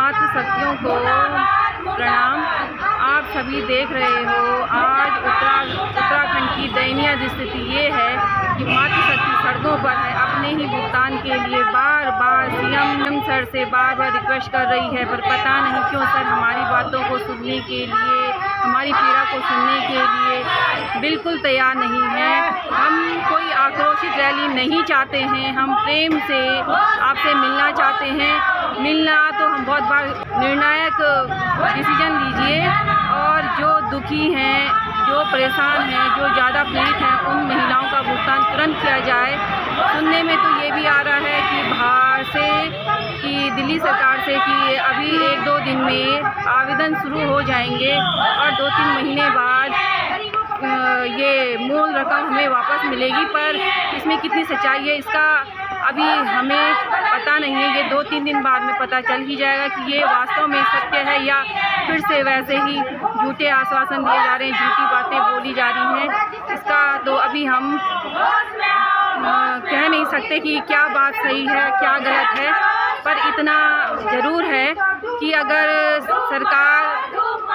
मातृशक्तियों को प्रणाम। आप सभी देख रहे हो आज उत्तराखंड की दयनीय स्थिति ये है कि मातृशक्ति सड़कों पर है। अपने ही भुगतान के लिए बार बार सीएम सर से बार रिक्वेस्ट कर रही है, पर पता नहीं क्यों सर हमारी बातों को सुनने के लिए, हमारी पीड़ा को सुनने के लिए बिल्कुल तैयार नहीं है। हम कोई आक्रोशित रैली नहीं चाहते हैं, हम प्रेम से आपसे मिलना चाहते हैं। मिलना तो हम बहुत बार निर्णायक डिसीजन लीजिए और जो दुखी हैं, जो परेशान हैं, जो ज़्यादा पीड़ित हैं, उन महिलाओं का भुगतान तुरंत किया जाए। सुनने में तो ये भी आ रहा है कि बाहर से, कि दिल्ली सरकार से कि अभी 1-2 दिन में आवेदन शुरू हो जाएंगे और 2-3 महीने बाद ये मूल रकम हमें वापस मिलेगी। पर इसमें कितनी सच्चाई है इसका अभी हमें पता नहीं है। ये 2-3 दिन बाद में पता चल ही जाएगा कि ये वास्तव में सत्य है या फिर से वैसे ही झूठे आश्वासन दिए जा रहे हैं, झूठी बातें बोली जा रही हैं। इसका तो अभी हम कह नहीं सकते कि क्या बात सही है क्या गलत है। पर इतना ज़रूर है कि अगर सरकार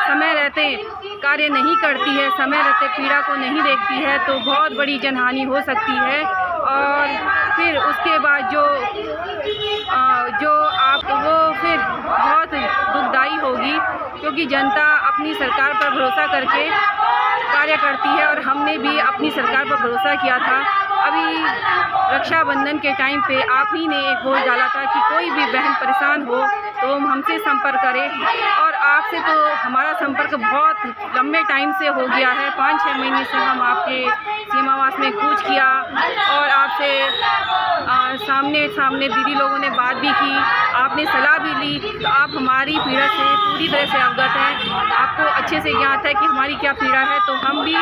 समय रहते कार्य नहीं करती है, समय रहते पीड़ा को नहीं देखती है, तो बहुत बड़ी जनहानि हो सकती है। और फिर उसके बाद जो आप वो फिर बहुत दुखदाई होगी, क्योंकि जनता अपनी सरकार पर भरोसा करके कार्य करती है और हमने भी अपनी सरकार पर भरोसा किया था। अभी रक्षाबंधन के टाइम पे आप ही ने एक बोल डाला था कि कोई भी बहन परेशान हो तो हमसे संपर्क करें, और आपसे तो हमारा संपर्क बहुत लंबे टाइम से हो गया है। 5-6 महीने से हम आपके सीमावास में कूच किया और आपसे सामने दीदी लोगों ने बात भी की, आपने सलाह भी ली। तो आप हमारी पीड़ा से पूरी तरह से अवगत हैं, आपको अच्छे से ज्ञात है कि हमारी क्या पीड़ा है। तो हम भी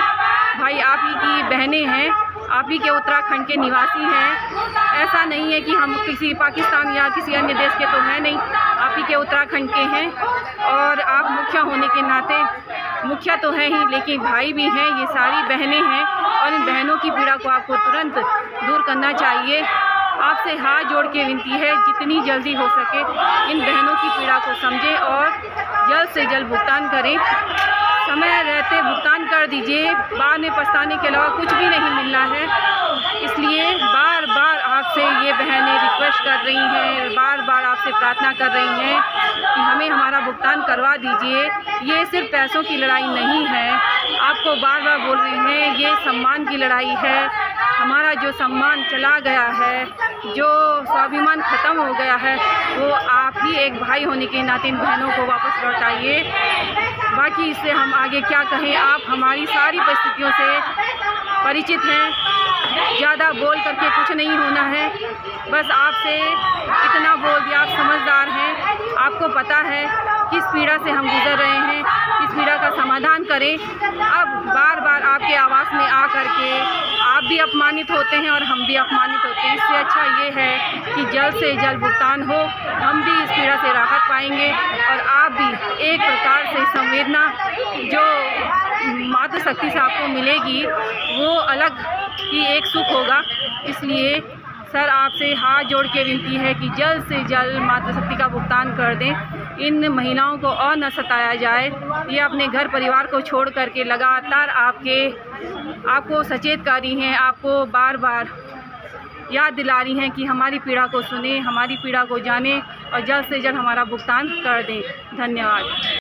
भाई आप ही की बहनें हैं, आप ही के उत्तराखंड के निवासी हैं। ऐसा नहीं है कि हम किसी पाकिस्तान या किसी अन्य देश के तो हैं नहीं, आप ही के उत्तराखंड के हैं। और आप मुखिया होने के नाते, मुखिया तो हैं ही लेकिन भाई भी हैं, ये सारी बहनें हैं और इन बहनों की पीड़ा को आपको तुरंत दूर करना चाहिए। आपसे हाथ जोड़ के विनती है जितनी जल्दी हो सके इन बहनों की पीड़ा को समझें और जल्द से जल्द भुगतान करें। समय रहते भुगतान कर दीजिए, बाद में पछताने के अलावा कुछ भी नहीं मिलना है। इसलिए बार बार आपसे ये बहनें रिक्वेस्ट कर रही हैं, बार बार आपसे प्रार्थना कर रही हैं कि हमें हमारा भुगतान करवा दीजिए। ये सिर्फ पैसों की लड़ाई नहीं है, आपको बार बार बोल रहे हैं, ये सम्मान की लड़ाई है। हमारा जो सम्मान चला गया है, जो स्वाभिमान ख़त्म हो गया है, वो आप ही एक भाई होने के नाते इन बहनों को वापस लौटाइए। बाकी इससे हम आगे क्या कहें, आप हमारी सारी परिस्थितियों से परिचित हैं, ज़्यादा बोल करके कुछ नहीं होना है। बस आपसे इतना बोल दिया, आप समझदार हैं, आपको पता है किस पीड़ा से हम गुजर रहे हैं, इस पीड़ा का समाधान करें। अब बार बार आपके आवास में आ करके आप भी अपमानित होते हैं और हम भी अपमानित होते हैं। इससे अच्छा ये है कि जल्द से जल्द भुगतान हो, हम भी इस पीड़ा से राहत पाएंगे और आप भी एक प्रकार से संवेदना जो मातृशक्ति से आपको मिलेगी वो अलग ही एक सुख होगा। इसलिए सर आपसे हाथ जोड़ के विनती है कि जल्द से जल्द मातृशक्ति का भुगतान कर दें, इन महिलाओं को और न सताया जाए। ये अपने घर परिवार को छोड़ करके लगातार आपको सचेत कर रही हैं, आपको बार बार याद दिला रही हैं कि हमारी पीड़ा को सुने, हमारी पीड़ा को जाने और जल्द से जल्द हमारा भुगतान कर दें। धन्यवाद।